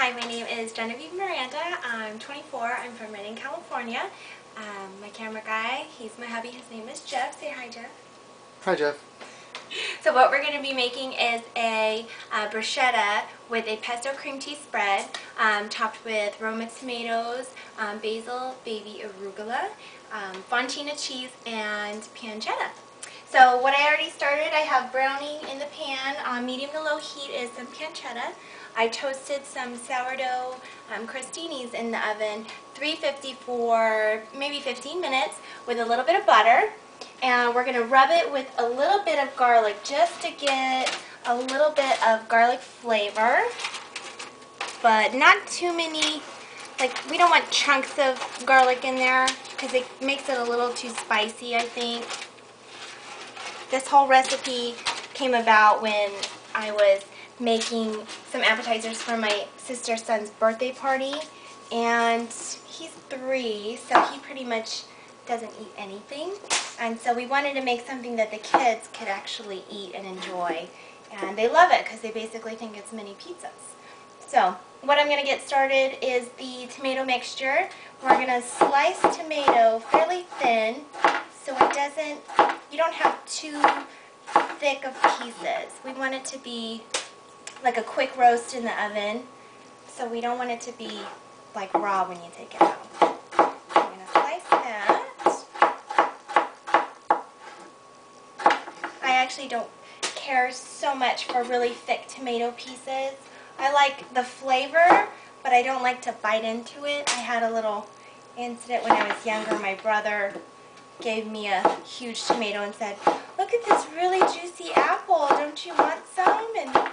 Hi, my name is Genevieve Miranda. I'm 24. I'm from Redding, California. My camera guy, he's my hubby. His name is Jeff. Say hi, Jeff. Hi, Jeff. So what we're going to be making is a bruschetta with a pesto cream cheese spread topped with Roma tomatoes, basil, baby arugula, Fontina cheese, and pancetta. So what I already started, I have browning in the pan. On medium to low heat is some pancetta. I toasted some sourdough crustinis in the oven, 350 for maybe 15 minutes with a little bit of butter. And we're going to rub it with a little bit of garlic just to get a little bit of garlic flavor. But not too many, like we don't want chunks of garlic in there because it makes it a little too spicy, I think. This whole recipe came about when I was making some appetizers for my sister's son's birthday party, and he's 3, so he pretty much doesn't eat anything, and so we wanted to make something that the kids could actually eat and enjoy, and they love it because they basically think it's mini pizzas. So what I'm going to get started is the tomato mixture. We're going to slice tomato fairly thin so it doesn't, you don't have too thick of pieces. We want it to be like a quick roast in the oven, so we don't want it to be like raw when you take it out. I'm going to slice that. I actually don't care so much for really thick tomato pieces. I like the flavor, but I don't like to bite into it. I had a little incident when I was younger. My brother gave me a huge tomato and said, "Look at this really juicy apple. Don't you want some?" And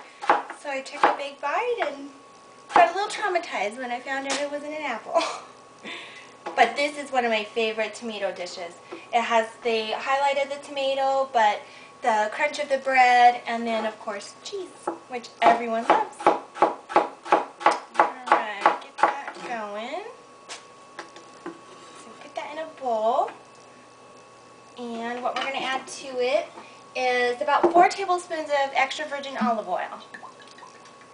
so I took a big bite and got a little traumatized when I found out it wasn't an apple. But this is one of my favorite tomato dishes. It has the highlight of the tomato, but the crunch of the bread, and then of course cheese, which everyone loves. Alright, get that going. So put that in a bowl. And what we're going to add to it is about 4 tablespoons of extra virgin olive oil,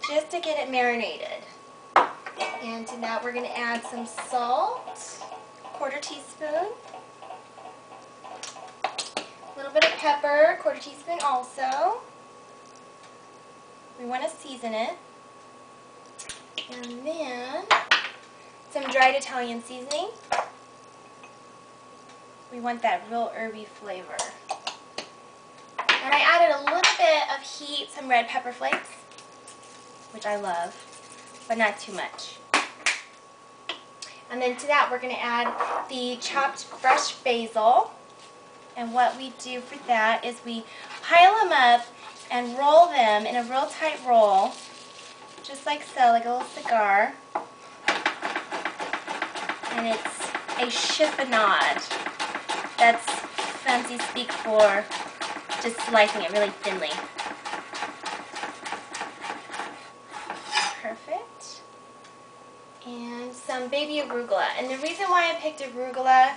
just to get it marinated. And to that we're going to add some salt, 1/4 teaspoon, a little bit of pepper, 1/4 teaspoon also. We want to season it. And then some dried Italian seasoning. We want that real herby flavor. And I added a little bit of heat, some red pepper flakes, which I love, but not too much. And then to that we're going to add the chopped fresh basil. And what we do for that is we pile them up and roll them in a real tight roll, just like so, like a little cigar. And it's a chiffonade. That's fancy speak for just slicing it really thinly. Perfect. And some baby arugula. And the reason why I picked arugula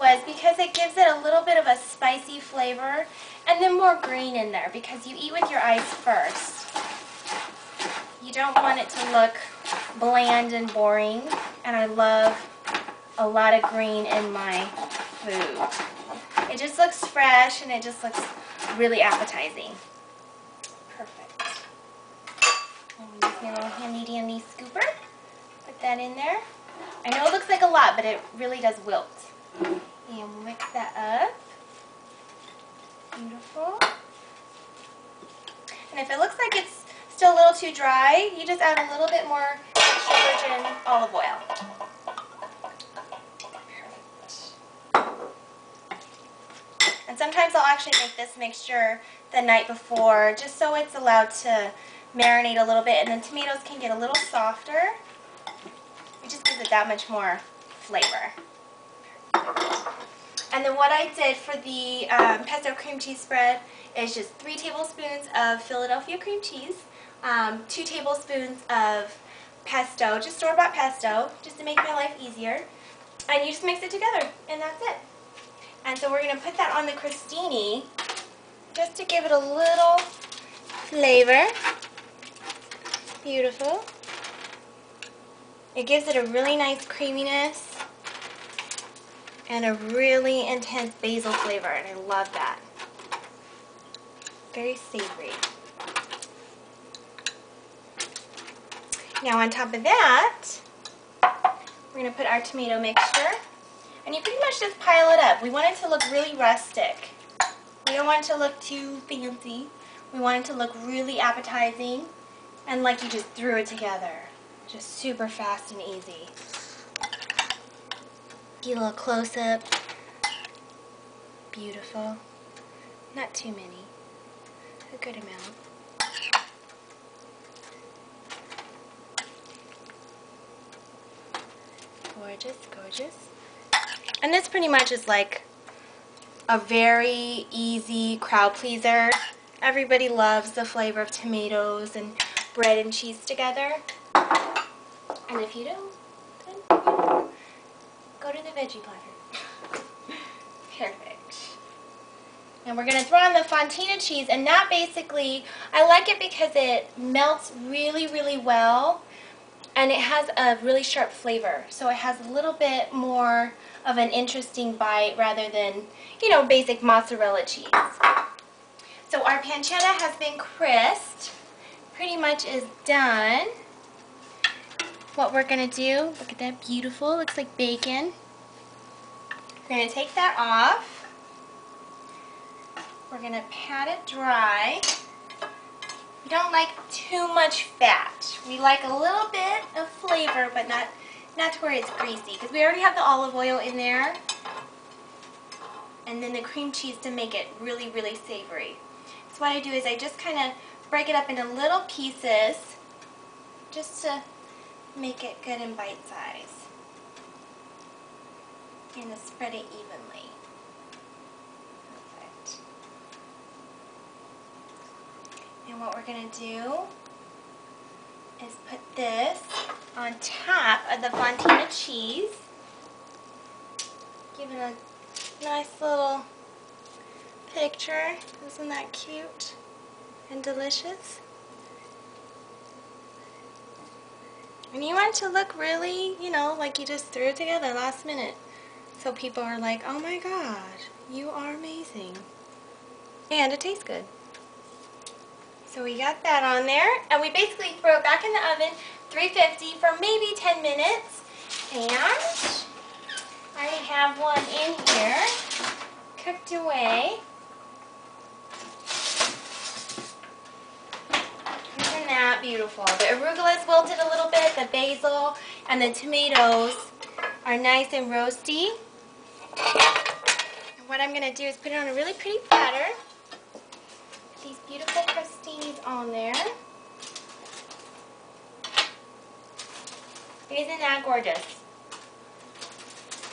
was because it gives it a little bit of a spicy flavor, and then more green in there because you eat with your eyes first. You don't want it to look bland and boring, and I love a lot of green in my food. It just looks fresh and it just looks really appetizing. Perfect. And we use my little handy dandy scooper. Put that in there. I know it looks like a lot, but it really does wilt. And we'll mix that up. Beautiful. And if it looks like it's still a little too dry, you just add a little bit more extra virgin olive oil. And sometimes I'll actually make this mixture the night before just so it's allowed to marinate a little bit and the tomatoes can get a little softer. It just gives it that much more flavor. And then what I did for the pesto cream cheese spread is just 3 tablespoons of Philadelphia cream cheese, 2 tablespoons of pesto, just store-bought pesto, just to make my life easier. And you just mix it together, and that's it. And so we're going to put that on the crustini just to give it a little flavor. Beautiful. It gives it a really nice creaminess and a really intense basil flavor, and I love that. Very savory. Now on top of that, we're going to put our tomato mixture, and you pretty much just pile it up. We want it to look really rustic. We don't want it to look too fancy. We want it to look really appetizing and like you just threw it together. Just super fast and easy. Get a little close-up. Beautiful. Not too many. A good amount. Gorgeous, gorgeous. And this pretty much is like a very easy crowd pleaser. Everybody loves the flavor of tomatoes and bread and cheese together. And if you don't, then go to the veggie platter. Perfect. And we're going to throw on the Fontina cheese, and that basically, I like it because it melts really, really well, and it has a really sharp flavor. So it has a little bit more of an interesting bite rather than, you know, basic mozzarella cheese. So our pancetta has been crisped, pretty much is done. What we're going to do, look at that, beautiful, looks like bacon. We're going to take that off. We're going to pat it dry. We don't like too much fat. We like a little bit of flavor, but not to where it's greasy, because we already have the olive oil in there. And then the cream cheese to make it really, really savory. So what I do is I just kind of break it up into little pieces just to make it good and bite size. And to spread it evenly. Perfect. And what we're going to do is put this on top of the Fontina cheese. Give it a nice little picture. Isn't that cute and delicious? And you want it to look really, you know, like you just threw it together last minute. So people are like, oh my god, you are amazing. And it tastes good. So we got that on there, and we basically throw it back in the oven, 350 for maybe 10 minutes. And I have one in here, cooked away. Isn't that beautiful? The arugula is wilted a little bit, the basil and the tomatoes are nice and roasty. And what I'm going to do is put it on a really pretty platter. Put these beautiful crustinis on there. Isn't that gorgeous?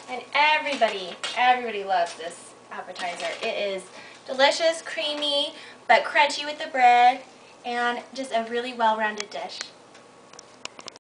And everybody loves this appetizer. It is delicious, creamy, but crunchy with the bread, and just a really well-rounded dish.